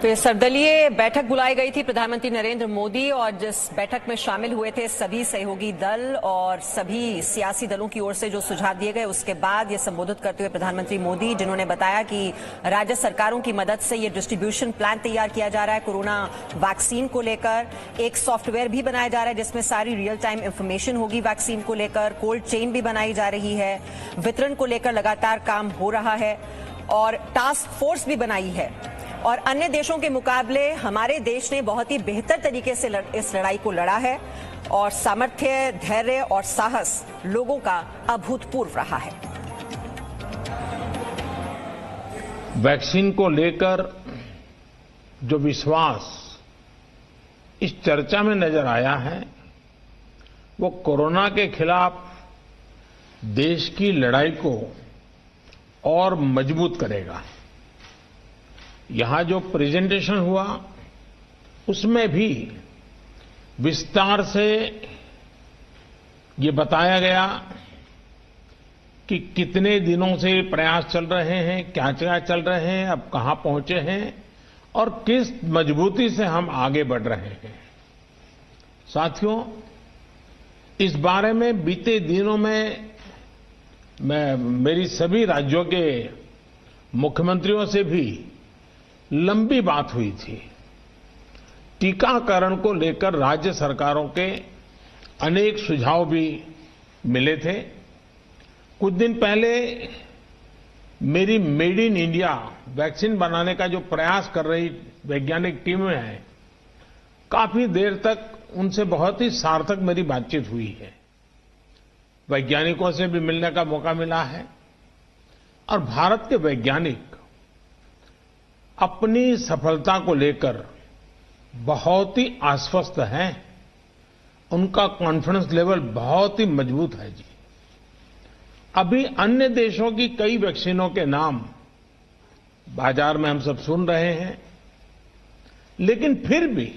तो ये सर्वदलीय बैठक बुलाई गई थी प्रधानमंत्री नरेंद्र मोदी और जिस बैठक में शामिल हुए थे सभी सहयोगी दल और सभी सियासी दलों की ओर से जो सुझाव दिए गए, उसके बाद ये संबोधित करते हुए प्रधानमंत्री मोदी, जिन्होंने बताया कि राज्य सरकारों की मदद से ये डिस्ट्रीब्यूशन प्लान तैयार किया जा रहा है कोरोना वैक्सीन को लेकर। एक सॉफ्टवेयर भी बनाया जा रहा है जिसमें सारी रियल टाइम इंफॉर्मेशन होगी वैक्सीन को लेकर। कोल्ड चेन भी बनाई जा रही है, वितरण को लेकर लगातार काम हो रहा है और टास्क फोर्स भी बनाई है। और अन्य देशों के मुकाबले हमारे देश ने बहुत ही बेहतर तरीके से इस लड़ाई को लड़ा है और सामर्थ्य, धैर्य और साहस लोगों का अभूतपूर्व रहा है। वैक्सीन को लेकर जो विश्वास इस चर्चा में नजर आया है वो कोरोना के खिलाफ देश की लड़ाई को और मजबूत करेगा। यहां जो प्रेजेंटेशन हुआ उसमें भी विस्तार से ये बताया गया कि कितने दिनों से प्रयास चल रहे हैं, क्या क्या चल रहे हैं, अब कहां पहुंचे हैं और किस मजबूती से हम आगे बढ़ रहे हैं। साथियों, इस बारे में बीते दिनों में मेरी सभी राज्यों के मुख्यमंत्रियों से भी लंबी बात हुई थी। टीकाकरण को लेकर राज्य सरकारों के अनेक सुझाव भी मिले थे। कुछ दिन पहले मेरी मेड इन इंडिया वैक्सीन बनाने का जो प्रयास कर रही वैज्ञानिक टीमें हैं, काफी देर तक उनसे बहुत ही सार्थक मेरी बातचीत हुई है। वैज्ञानिकों से भी मिलने का मौका मिला है और भारत के वैज्ञानिक अपनी सफलता को लेकर बहुत ही आश्वस्त हैं। उनका कॉन्फिडेंस लेवल बहुत ही मजबूत है जी। अभी अन्य देशों की कई वैक्सीनों के नाम बाजार में हम सब सुन रहे हैं, लेकिन फिर भी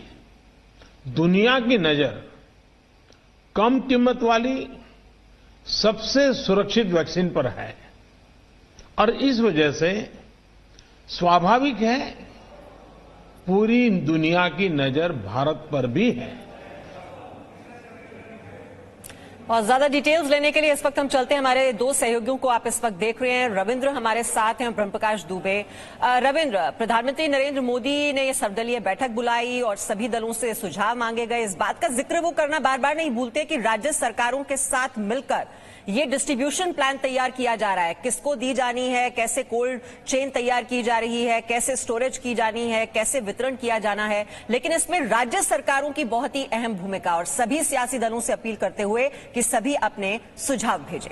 दुनिया की नजर कम कीमत वाली सबसे सुरक्षित वैक्सीन पर है और इस वजह से स्वाभाविक है पूरी दुनिया की नजर भारत पर भी है। और ज्यादा डिटेल्स लेने के लिए इस वक्त हम चलते हैं हमारे दो सहयोगियों को आप इस वक्त देख रहे हैं। रविंद्र हमारे साथ हैं, ब्रह्म प्रकाश दुबे। रविंद्र, प्रधानमंत्री नरेंद्र मोदी ने ये सर्वदलीय बैठक बुलाई और सभी दलों से सुझाव मांगे गए। इस बात का जिक्र वो करना बार बार नहीं भूलते कि राज्य सरकारों के साथ मिलकर ये डिस्ट्रीब्यूशन प्लान तैयार किया जा रहा है। किसको दी जानी है, कैसे कोल्ड चेन तैयार की जा रही है, कैसे स्टोरेज की जानी है, कैसे वितरण किया जाना है, लेकिन इसमें राज्य सरकारों की बहुत ही अहम भूमिका और सभी सियासी दलों से अपील करते हुए कि सभी अपने सुझाव भेजें।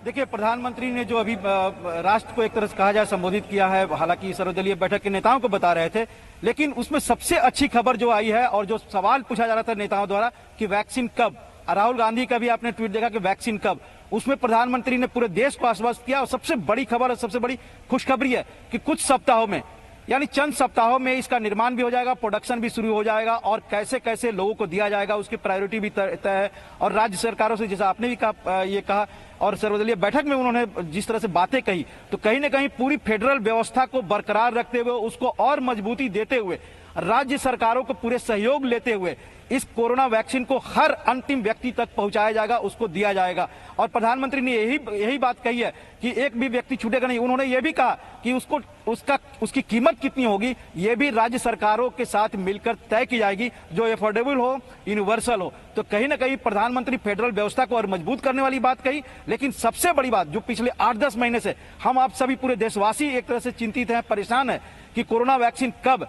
देखिए, प्रधानमंत्री ने जो अभी राष्ट्र को एक तरह से कहा जाए संबोधित किया है, हालांकि सर्वदलीय बैठक के नेताओं को बता रहे थे, लेकिन उसमें सबसे अच्छी खबर जो आई है और जो सवाल पूछा जा रहा था नेताओं द्वारा कि वैक्सीन कब, राहुल गांधी का भी आपने ट्वीट देखा कि वैक्सीन कब, उसमें प्रधानमंत्री ने पूरे देश को आश्वस्त किया। और सबसे बड़ी खबर और सबसे बड़ी खुशखबरी है कि कुछ सप्ताहों में, यानी चंद सप्ताहों में इसका निर्माण भी हो जाएगा, प्रोडक्शन भी शुरू हो जाएगा और कैसे कैसे लोगों को दिया जाएगा उसकी प्रायोरिटी भी तय है। और राज्य सरकारों से, जैसा आपने भी कहा और सर्वदलीय बैठक में उन्होंने जिस तरह से बातें कही, तो कहीं ना कहीं पूरी फेडरल व्यवस्था को बरकरार रखते हुए, उसको और मजबूती देते हुए, राज्य सरकारों को पूरे सहयोग लेते हुए इस कोरोना वैक्सीन को हर अंतिम व्यक्ति तक पहुंचाया जाएगा, उसको दिया जाएगा। और प्रधानमंत्री ने यही बात कही है कि एक भी व्यक्ति छूटेगा नहीं। उन्होंने ये भी कहा कि उसकी कीमत कितनी होगी ये भी राज्य सरकारों के साथ मिलकर तय की जाएगी, जो एफोर्डेबल हो, यूनिवर्सल हो। तो कहीं ना कहीं प्रधानमंत्री फेडरल व्यवस्था को और मजबूत करने वाली बात कही। लेकिन सबसे बड़ी बात जो पिछले 8-10 महीने से हम आप सभी पूरे देशवासी एक तरह से चिंतित हैं, परेशान है कि कोरोना वैक्सीन कब,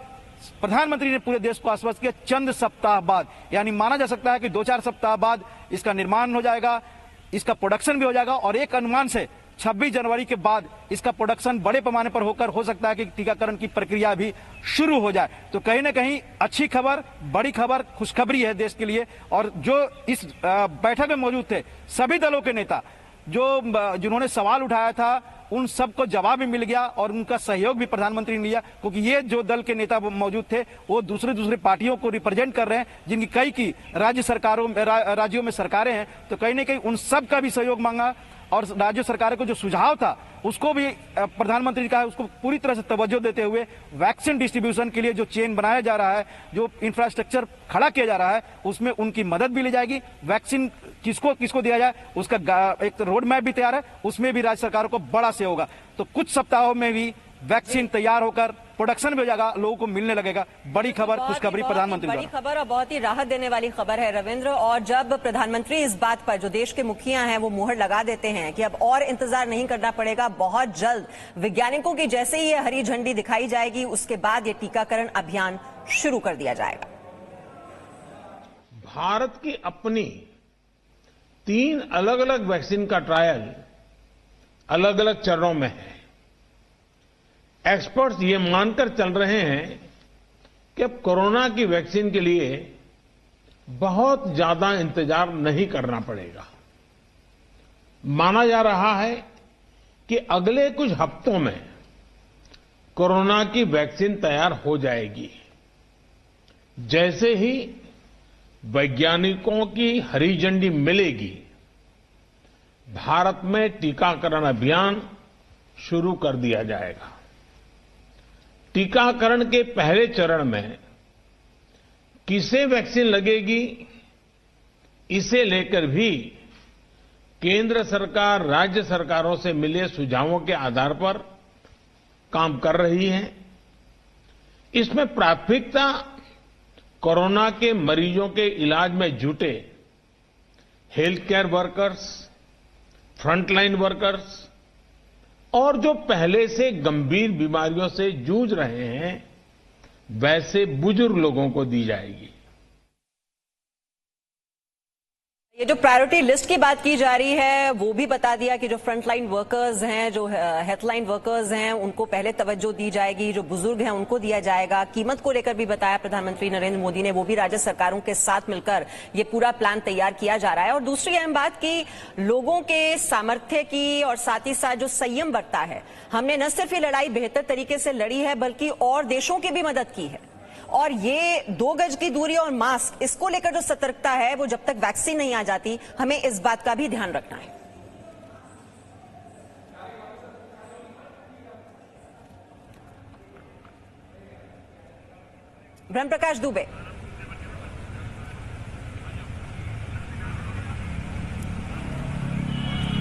प्रधानमंत्री ने पूरे देश को आश्वस्त किया चंद सप्ताह बाद, यानी माना जा सकता है कि 2-4 सप्ताह बाद इसका निर्माण हो जाएगा, इसका प्रोडक्शन भी हो जाएगा और एक अनुमान से 26 जनवरी के बाद इसका प्रोडक्शन बड़े पैमाने पर होकर हो सकता है कि टीकाकरण की प्रक्रिया भी शुरू हो जाए। तो कहीं ना कहीं अच्छी खबर, बड़ी खबर, खुशखबरी है देश के लिए। और जो इस बैठक में मौजूद थे सभी दलों के नेता, जिन्होंने सवाल उठाया था, उन सबको जवाब भी मिल गया और उनका सहयोग भी प्रधानमंत्री ने लिया, क्योंकि ये जो दल के नेता मौजूद थे वो दूसरे पार्टियों को रिप्रेजेंट कर रहे हैं, जिनकी कई की राज्यों में सरकारें हैं। तो कहीं ना कहीं उन सब का भी सहयोग मांगा और राज्य सरकार को जो सुझाव था उसको भी प्रधानमंत्री ने कहा है उसको पूरी तरह से तवज्जो देते हुए वैक्सीन डिस्ट्रीब्यूशन के लिए जो चेन बनाया जा रहा है, जो इंफ्रास्ट्रक्चर खड़ा किया जा रहा है, उसमें उनकी मदद भी ली जाएगी। वैक्सीन किसको किसको दिया जाए उसका एक रोड मैप भी तैयार है, उसमें भी राज्य सरकारों को बड़ा सहयोग होगा। तो कुछ सप्ताहों में भी वैक्सीन तैयार होकर प्रोडक्शन भी हो जाएगा, लोगों को मिलने लगेगा। बड़ी खबर, खुशखबरी प्रधानमंत्री बड़ी खबर और बहुत ही राहत देने वाली खबर है रविंद्र। और जब प्रधानमंत्री इस बात पर जो देश के मुखिया हैं वो मुहर लगा देते हैं कि अब और इंतजार नहीं करना पड़ेगा, बहुत जल्द वैज्ञानिकों की जैसे ही ये हरी झंडी दिखाई जाएगी उसके बाद ये टीकाकरण अभियान शुरू कर दिया जाएगा। भारत की अपनी 3 अलग अलग वैक्सीन का ट्रायल अलग अलग चरणों में है। एक्सपर्ट्स ये मानकर चल रहे हैं कि अब कोरोना की वैक्सीन के लिए बहुत ज्यादा इंतजार नहीं करना पड़ेगा। माना जा रहा है कि अगले कुछ हफ्तों में कोरोना की वैक्सीन तैयार हो जाएगी। जैसे ही वैज्ञानिकों की हरी झंडी मिलेगी, भारत में टीकाकरण अभियान शुरू कर दिया जाएगा। टीकाकरण के पहले चरण में किसे वैक्सीन लगेगी, इसे लेकर भी केंद्र सरकार राज्य सरकारों से मिले सुझावों के आधार पर काम कर रही है। इसमें प्राथमिकता कोरोना के मरीजों के इलाज में जुटे health care workers, frontline workers और जो पहले से गंभीर बीमारियों से जूझ रहे हैं वैसे बुजुर्ग लोगों को दी जाएगी। ये जो प्रायोरिटी लिस्ट की बात की जा रही है वो भी बता दिया कि जो फ्रंटलाइन वर्कर्स हैं, जो हेल्थलाइन वर्कर्स हैं, उनको पहले तवज्जो दी जाएगी, जो बुजुर्ग हैं उनको दिया जाएगा। कीमत को लेकर भी बताया प्रधानमंत्री नरेंद्र मोदी ने, वो भी राज्य सरकारों के साथ मिलकर ये पूरा प्लान तैयार किया जा रहा है। और दूसरी अहम बात कि लोगों के सामर्थ्य की और साथ ही साथ जो संयम बरता है, हमने न सिर्फ ये लड़ाई बेहतर तरीके से लड़ी है बल्कि और देशों की भी मदद की है। और ये 2 गज की दूरी और मास्क, इसको लेकर जो सतर्कता है वो जब तक वैक्सीन नहीं आ जाती, हमें इस बात का भी ध्यान रखना है। ब्रह्म प्रकाश दुबे।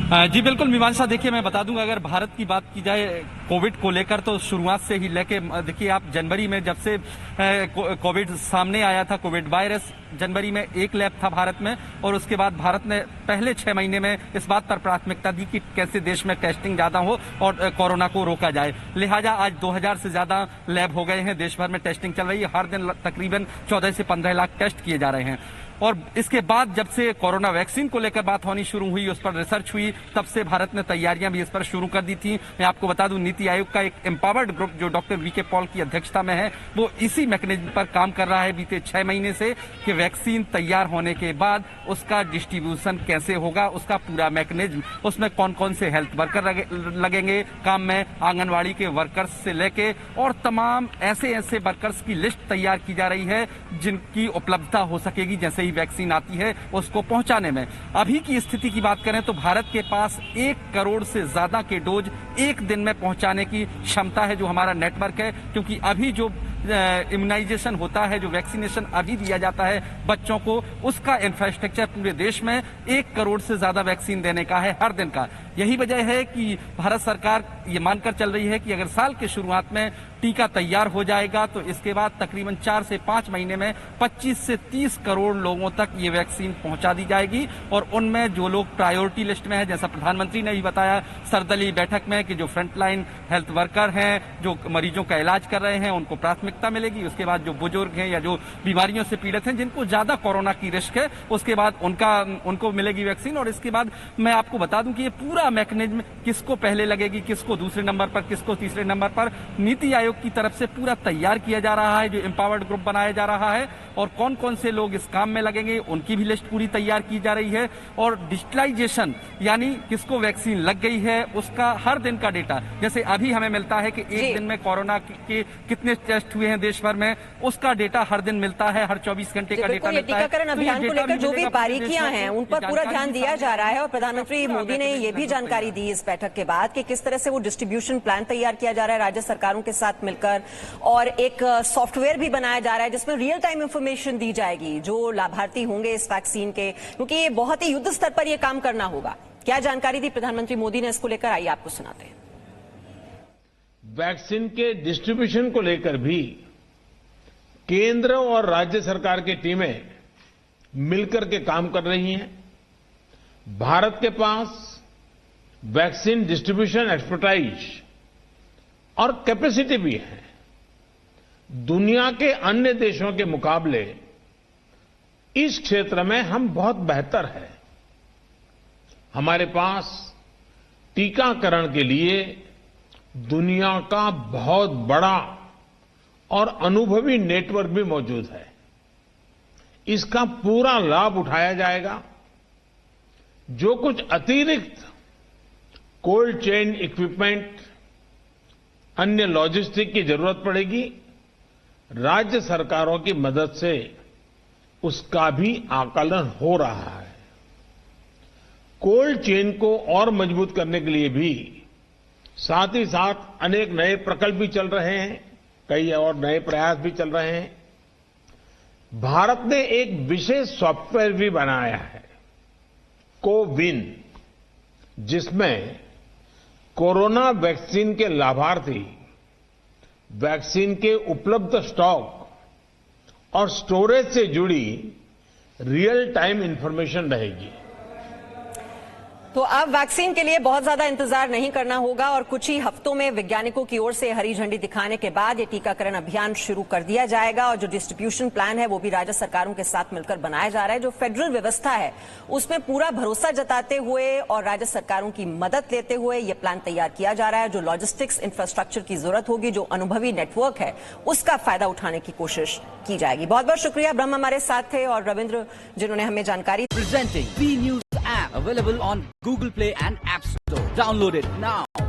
जी बिल्कुल मीमांसा, देखिए मैं बता दूंगा, अगर भारत की बात की जाए कोविड को लेकर तो शुरुआत से ही लेके देखिए आप जनवरी में जब से कोविड सामने आया था, कोविड वायरस, जनवरी में 1 लैब था भारत में और उसके बाद भारत ने पहले 6 महीने में इस बात पर प्राथमिकता दी कि कैसे देश में टेस्टिंग ज्यादा हो और कोरोना को रोका जाए। लिहाजा आज 2000 से ज्यादा लैब हो गए हैं, देश भर में टेस्टिंग चल रही है। हर दिन तकरीबन 14 से 15 लाख टेस्ट किए जा रहे हैं। और इसके बाद जब से कोरोना वैक्सीन को लेकर बात होनी शुरू हुई, उस पर रिसर्च हुई, तब से भारत ने तैयारियां भी इस पर शुरू कर दी थी। मैं आपको बता दूं, नीति आयोग का एक एम्पावर्ड ग्रुप जो डॉक्टर वीके पॉल की अध्यक्षता में है, वो इसी मैकेनिज्म पर काम कर रहा है बीते 6 महीने से कि वैक्सीन तैयार होने के बाद उसका डिस्ट्रीब्यूशन कैसे होगा, उसका पूरा मैकेनिज्म, उसमें कौन कौन से हेल्थ वर्कर लगेंगे काम में, आंगनबाड़ी के वर्कर्स से लेके और तमाम ऐसे ऐसे वर्कर्स की लिस्ट तैयार की जा रही है जिनकी उपलब्धता हो सकेगी जैसे ही वैक्सीन आती है उसको पहुंचाने में। अभी की स्थिति की बात करें तो भारत के पास 1 करोड़ से ज्यादा के डोज 1 दिन में पहुंचाने की क्षमता है, जो हमारा नेटवर्क है। क्योंकि अभी जो इम्यूनाइजेशन होता है, जो वैक्सीनेशन अभी दिया जाता है बच्चों को, उसका इंफ्रास्ट्रक्चर पूरे देश में 1 करोड़ से ज्यादा वैक्सीन देने का है हर दिन का। यही वजह है कि भारत सरकार ये मानकर चल रही है कि अगर साल के शुरुआत में टीका तैयार हो जाएगा तो इसके बाद तकरीबन 4 से 5 महीने में 25 से 30 करोड़ लोगों तक ये वैक्सीन पहुंचा दी जाएगी। और उनमें जो लोग प्रायोरिटी लिस्ट में है, जैसा प्रधानमंत्री ने भी बताया सर्वदलीय बैठक में, कि जो फ्रंटलाइन हेल्थ वर्कर हैं, जो मरीजों का इलाज कर रहे हैं, उनको प्राथमिकता मिलेगी। उसके बाद जो बुजुर्ग हैं या जो बीमारियों से पीड़ित हैं, जिनको ज्यादा कोरोना की रिस्क है, उसके बाद उनको मिलेगी वैक्सीन। और इसके बाद मैं आपको बता दूं कि ये पूरा मैकेनिज्म किसको पहले लगेगी, किसको दूसरे नंबर पर, किसको तीसरे नंबर पर, नीति आयोग की तरफ से पूरा तैयार किया जा रहा है, जो एम्पावर्ड ग्रुप बनाया जा रहा है। और कौन कौन से लोग इस काम में लगेंगे उनकी भी लिस्ट पूरी तैयार की जा रही है। और डिजिटलाइजेशन, यानी किसको वैक्सीन लग गई है उसका हर दिन का डेटा, जैसे अभी हमें मिलता है कि एक दिन में कोरोना के कितने टेस्ट हुए हैं देश भर में, उसका डेटा हर दिन मिलता है, हर 24 घंटे का डेटा मिलता है। टीकाकरण अभियान को लेकर जो भी बारीकियां हैं उन पर पूरा ध्यान दिया जा रहा है। और प्रधानमंत्री मोदी ने ये भी जानकारी दी इस बैठक के बाद कि किस तरह से वो डिस्ट्रीब्यूशन प्लान तैयार किया जा रहा है राज्य सरकारों के साथ मिलकर, और एक सॉफ्टवेयर भी बनाया जा रहा है जिसमें रियल टाइम इंफॉर्मेशन दी जाएगी जो लाभार्थी होंगे इस वैक्सीन के, क्योंकि ये बहुत ही युद्ध स्तर पर यह काम करना होगा। क्या जानकारी दी प्रधानमंत्री मोदी ने इसको लेकर, आइए आपको सुनाते हैं। वैक्सीन के डिस्ट्रीब्यूशन को लेकर भी केंद्र और राज्य सरकार की टीमें मिलकर के काम कर रही हैं। भारत के पास वैक्सीन डिस्ट्रीब्यूशन एक्सपर्टाइज और कैपेसिटी भी है। दुनिया के अन्य देशों के मुकाबले इस क्षेत्र में हम बहुत बेहतर हैं। हमारे पास टीकाकरण के लिए दुनिया का बहुत बड़ा और अनुभवी नेटवर्क भी मौजूद है। इसका पूरा लाभ उठाया जाएगा। जो कुछ अतिरिक्त कोल्ड चेन इक्विपमेंट, अन्य लॉजिस्टिक की जरूरत पड़ेगी, राज्य सरकारों की मदद से उसका भी आकलन हो रहा है। कोल्ड चेन को और मजबूत करने के लिए भी साथ ही साथ अनेक नए प्रकल्प भी चल रहे हैं, कई और नए प्रयास भी चल रहे हैं। भारत ने एक विशेष सॉफ्टवेयर भी बनाया है, कोविन, जिसमें कोरोना वैक्सीन के लाभार्थी वैक्सीन के उपलब्ध स्टॉक और स्टोरेज से जुड़ी रियल टाइम इंफॉर्मेशन रहेगी। तो अब वैक्सीन के लिए बहुत ज्यादा इंतजार नहीं करना होगा और कुछ ही हफ्तों में वैज्ञानिकों की ओर से हरी झंडी दिखाने के बाद ये टीकाकरण अभियान शुरू कर दिया जाएगा। और जो डिस्ट्रीब्यूशन प्लान है वो भी राज्य सरकारों के साथ मिलकर बनाया जा रहा है। जो फेडरल व्यवस्था है उसमें पूरा भरोसा जताते हुए और राज्य सरकारों की मदद लेते हुए ये प्लान तैयार किया जा रहा है। जो लॉजिस्टिक्स इंफ्रास्ट्रक्चर की जरूरत होगी, जो अनुभवी नेटवर्क है, उसका फायदा उठाने की कोशिश की जाएगी। बहुत बहुत शुक्रिया, ब्रह्म हमारे साथ थे और रविंद्र जिन्होंने हमें जानकारी। Presenting B News app available on Google Play and App Store. Download it now.